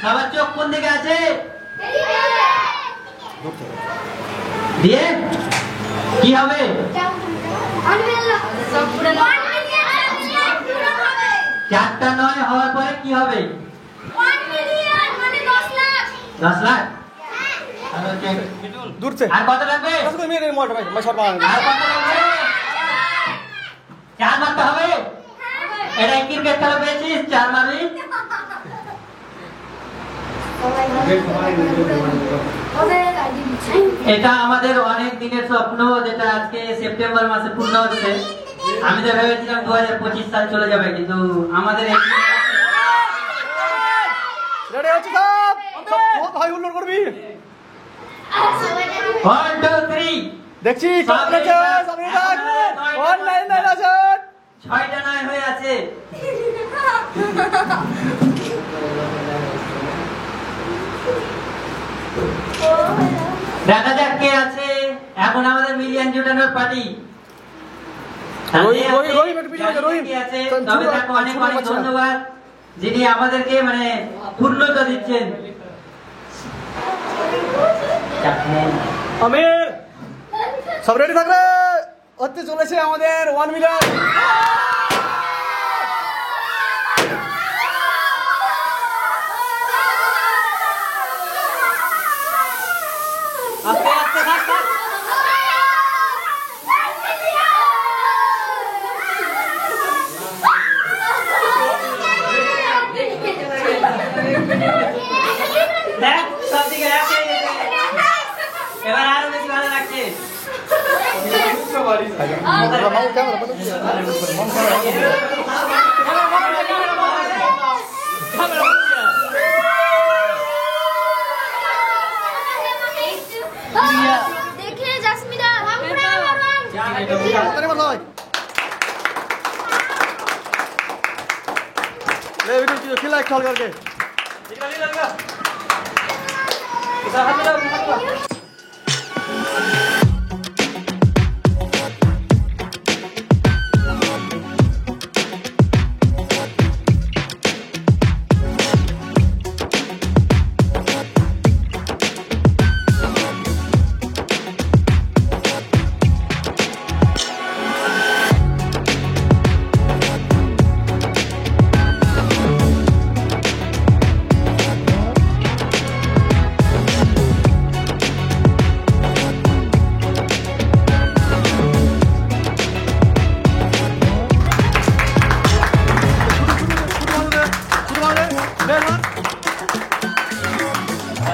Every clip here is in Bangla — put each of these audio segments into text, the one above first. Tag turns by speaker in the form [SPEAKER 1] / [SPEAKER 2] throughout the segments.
[SPEAKER 1] সবার চোখ কোন দিকে আছে? দিয়ে কি হবে? চারটা নয় হওয়ার পরে কি হবে? 10 লাখ।
[SPEAKER 2] दूर से
[SPEAKER 1] আর কত লাগবে?
[SPEAKER 2] उसको मेरे मोटर में मैं शॉट मारूंगा
[SPEAKER 1] আর কত লাগবে? 4 মারতে হবে। এটা ক্রিকেট খেলা পেয়েছিস, 4 মারবি। এটা আমাদের অনেক দিনের স্বপ্ন, যেটা আজকে সেপ্টেম্বর মাসে পূর্ণ হচ্ছে। আমি তো ভেবেছিলাম 2025 সাল চলে যাবে, কিন্তু আমাদের
[SPEAKER 2] रेडी हो सब बहुत हाई हुल्लोड़ করবি
[SPEAKER 1] 1 2 3
[SPEAKER 2] দেখছি সব আছে সব ডাক অনলাইন লাইন আছে
[SPEAKER 1] 6টা নয় হয়ে আছে। দেখা যাক কে আছে। এখন আমাদের মিলিয়ন জুটানোর পার্টি।
[SPEAKER 2] রহিম একটু পিছনে রহিম
[SPEAKER 1] আছে। তবে তাকে অনেক অনেক ধন্যবাদ, যিনি আমাদেরকে মানে পূর্ণতা দিচ্ছেন।
[SPEAKER 2] আমির সব রেডি থাকলে হতে চলেছে আমাদের 1 মিলিয়ন
[SPEAKER 1] আস্তে আস্তে থাক থাক। দেখ সব দিকে আছে। এবার আরো বেশি ভালো লাগছে।
[SPEAKER 3] देखिए जस्मीरा
[SPEAKER 2] ले वीडियो खिला एक साल करके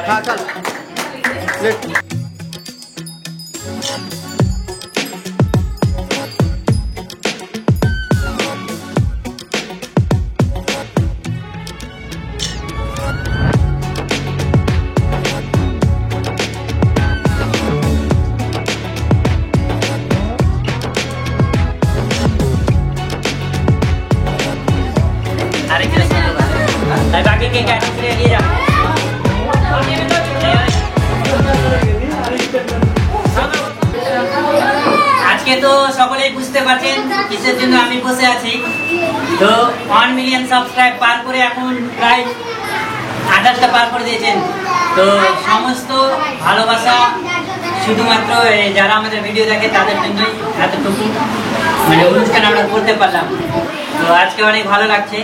[SPEAKER 2] हाँ चल ले
[SPEAKER 1] अरे बाकी के कैटेगरी ले लिए जा। আজকে তো সকলেই বুঝতে পারছেন কিসের জন্য আমি বসে আছি। তো 1 মিলিয়ন সাবস্ক্রাইব পার করে এখন প্রায় 28টা পার করে দিয়েছেন। তো সমস্ত ভালোবাসা শুধুমাত্র যারা আমাদের ভিডিও দেখে তাদের জন্যই এতটুকু মানে অনুষ্ঠান আমরা করতে পারলাম। তো আজকে অনেক ভালো লাগছে।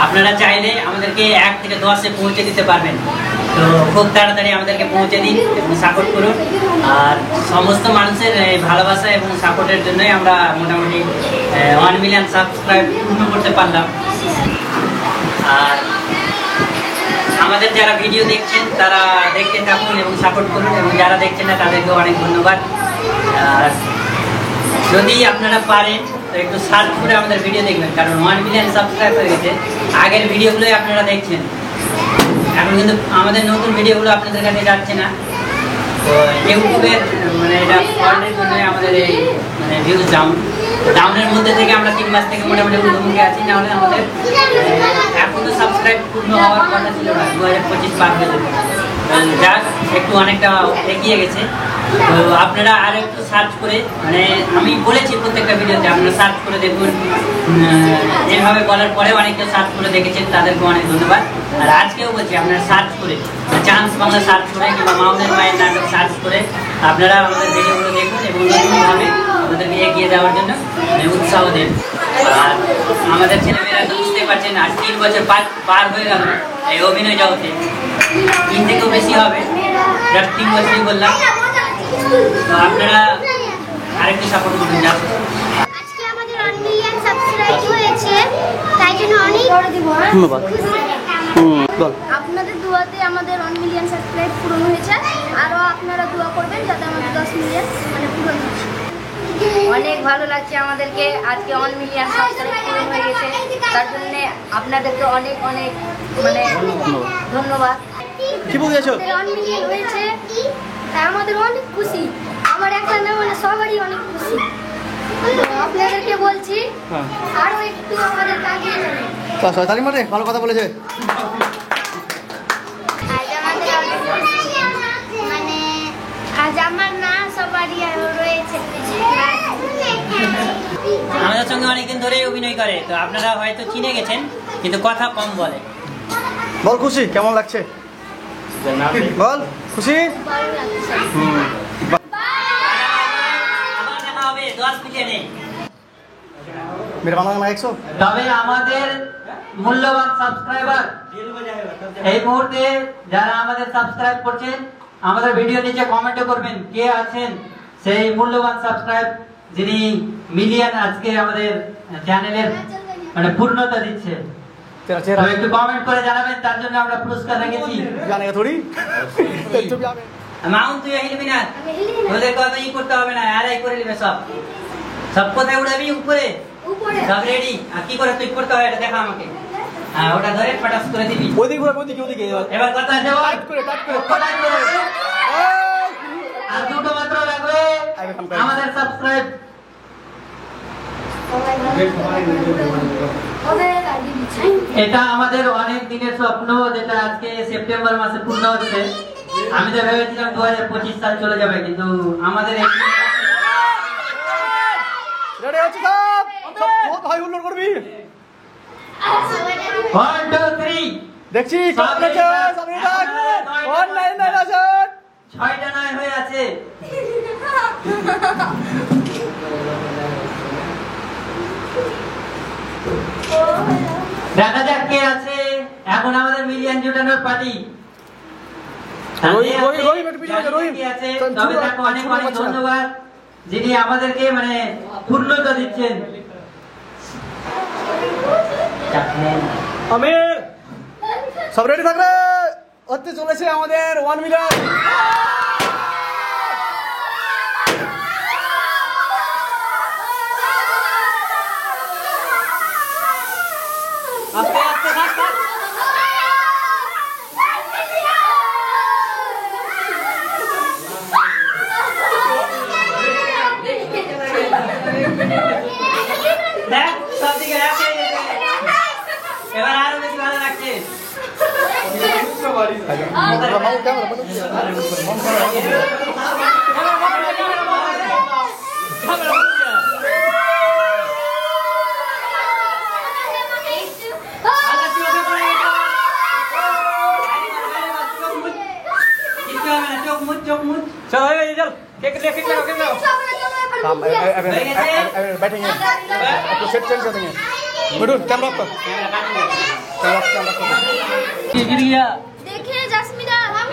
[SPEAKER 1] আপনারা চাইলে আমাদেরকে 1 থেকে 10-এ পৌঁছে দিতে পারবেন। তো খুব তাড়াতাড়ি আমাদেরকে পৌঁছে দিন এবং সাপোর্ট করুন। আর সমস্ত মানুষের ভালোবাসা এবং সাপোর্টের জন্যই আমরা মোটামুটি 1 মিলিয়ন সাবস্ক্রাইব পূর্ণ করতে পারলাম। আর আমাদের যারা ভিডিও দেখছেন তারা দেখতে থাকুন এবং সাপোর্ট করুন, এবং যারা দেখছেন না তাদেরকে অনেক ধন্যবাদ। আর যদি আপনারা পারেন তো একটু সার্চ করে আমাদের ভিডিও দেখবেন, কারণ 1 মিলিয়ন সাবস্ক্রাইব হয়ে গেছে। আগের ভিডিওগুলোই আপনারা দেখছেন, এখন কিন্তু আমাদের নতুন ভিডিওগুলো আপনাদের কাছে যাচ্ছে না। তো ইউটিউবের মানে এটা ফল্টের জন্য আমাদের এই মানে ভিউজ ডাউনের মধ্যে থেকে আমরা 3 মাস থেকে মোটামুটি উন্নমুখে আছি। নাহলে আমাদের এখনো সাবস্ক্রাইব পূর্ণ হওয়ার কথা ছিল না, 2025 পার হয়ে যাবে। যাক একটু অনেকটা এগিয়ে গেছে। তো আপনারা আর একটু সার্চ করে, মানে আমি বলেছি প্রত্যেকটা ভিডিওতে আপনারা সার্চ করে দেখুন। যেভাবে বলার পরে অনেকটা সার্চ করে দেখেছেন, তাদেরকে অনেক ধন্যবাদ। আর আজকেও বলছি আপনারা সার্চ করে, চান্স বাংলা সার্চ করে কিংবা মাউনের মায়ের নাটক সার্চ করে আপনারা আমাদের ভিডিওগুলো দেখুন এবং নতুনভাবে আমাদেরকে এগিয়ে যাওয়ার জন্য উৎসাহ দেন। আর আমাদের ছেলেমেয়েরা তো বুঝতে পারছেন, আর 3 বছর পার হয়ে গেল এই অভিনয় জগতে, 3 থেকেও বেশি হবে, জাস্ট 3 বছরই বললাম। তো আপনারা আরেকটু সাপোর্ট করুন।
[SPEAKER 3] আজকে আমাদের 1 মিলিয়ন সাবস্ক্রাইব হয়েছে, তাই জন্য অনেক
[SPEAKER 2] ধন্যবাদ।
[SPEAKER 3] আপনাদের দোয়াতে আমাদের 1 মিলিয়ন সাবস্ক্রাইব পূরণ হয়েছে। আরো আপনারা দোয়া করবেন যাতে আমাদের 10 মিলিয়ন পূরণ হয়।
[SPEAKER 4] অনেক ভালো লাগছে আমাদেরকে, আজকে 1 মিলিয়ন সাবস্ক্রাইব পূরণ হয়ে গেছে, তার জন্য আপনাদেরকে অনেক অনেক ধন্যবাদ।
[SPEAKER 2] কি বলতে চাইছো?
[SPEAKER 3] 1 মিলিয়ন হয়েছে, তাই আমাদের অনেক খুশি। আমার একটা না, মানে সবারই অনেক খুশি। আপনাদেরকে বলছি আরো একটু আমাদের এগিয়ে যাবেন।
[SPEAKER 2] তালি মারে, ভালো কথা বলেছে।
[SPEAKER 3] মানে আজ আমার না সবারই রয়েছে।
[SPEAKER 1] আমাদের সঙ্গে অনেকদিন ধরেই অভিনয় করে, তো আপনারা হয়তো চিনে গেছেন, কিন্তু কথা কম বলে।
[SPEAKER 2] বল খুশি, কেমন লাগছে বল খুশি?
[SPEAKER 3] ভালো লাগছে।
[SPEAKER 1] আবার দেখা হবে 10 মিলিয়নে।
[SPEAKER 2] মেরে বাংলা গান 100।
[SPEAKER 1] তবে আমাদের মূল্যবান সাবস্ক্রাইবার এই মুহূর্তে যারা আমাদের সাবস্ক্রাইব করছেন, আমাদের ভিডিও নিচে কমেন্ট করবেন কে আছেন সেই মূল্যবান সাবস্ক্রাইব যিনি মিলিয়ন আজকে আমাদের চ্যানেলের মানে পূর্ণতা দিচ্ছে।
[SPEAKER 2] तेरा
[SPEAKER 1] তো
[SPEAKER 2] चेहरा
[SPEAKER 1] একটু কমেন্ট করে জানাবেন, তার জন্য আমরা পুরস্কার রেখেছি।
[SPEAKER 2] जाने का थोड़ी
[SPEAKER 1] মাউন্ট তুই হিলবি না, তোদের কথা ই করতে হবে না, আরাই করে নিবে সব। সব কোথায় উড়াবি উপরে,
[SPEAKER 3] উপরে
[SPEAKER 1] সব রেডি। আর কি করে তুই করতে হয় এটা দেখা আমাকে। হ্যাঁ, ওটা ধরে ফটাস করে দিবি।
[SPEAKER 2] ওদিকে ঘুরে, ওদিকে
[SPEAKER 1] এবার কথা আছে বল।
[SPEAKER 2] টাইট করে
[SPEAKER 1] টাইট করে। আর দুটো মাত্র লাগবে আমাদের সাবস্ক্রাইব। এটা আমাদের অনেক দিনের স্বপ্ন, যেটা আজকে সেপ্টেম্বর মাসে পূর্ণ হচ্ছে। আমি তো ভেবেছিলাম 2025 সাল চলে যাবে, কিন্তু আমাদের এই
[SPEAKER 2] রেডি হচ্ছে সব, বহুত হাই হুল্লোড় করবি।
[SPEAKER 1] 1 2 3
[SPEAKER 2] দেখছি সব রেখে সব রেখে অনলাইন আছে
[SPEAKER 1] 6টা নয় হয়ে আছে। দেখা যাক কে আছে এখন আমাদের মিলিয়ন জুটানোর পার্টি। তবে তাকে অনেক অনেক ধন্যবাদ যিনি আমাদেরকে মানে পূর্ণতা দিচ্ছেন।
[SPEAKER 2] আমির সব রেডি থাকবে, হতে চলেছে আমাদের 1 মিলিয়ন।
[SPEAKER 1] আস্তে আস্তে থাক থাক। দেখ সব দিকে রাখে, এবার আরো বেশি ভালো লাগছে। चोक मुझ
[SPEAKER 2] चल चल केक ले बैठेंगे आपको सेट चेंज कर देंगे। बिडू कैमरा पर कैमरा
[SPEAKER 1] गिर गया।
[SPEAKER 3] देखिए जस्मीरा हम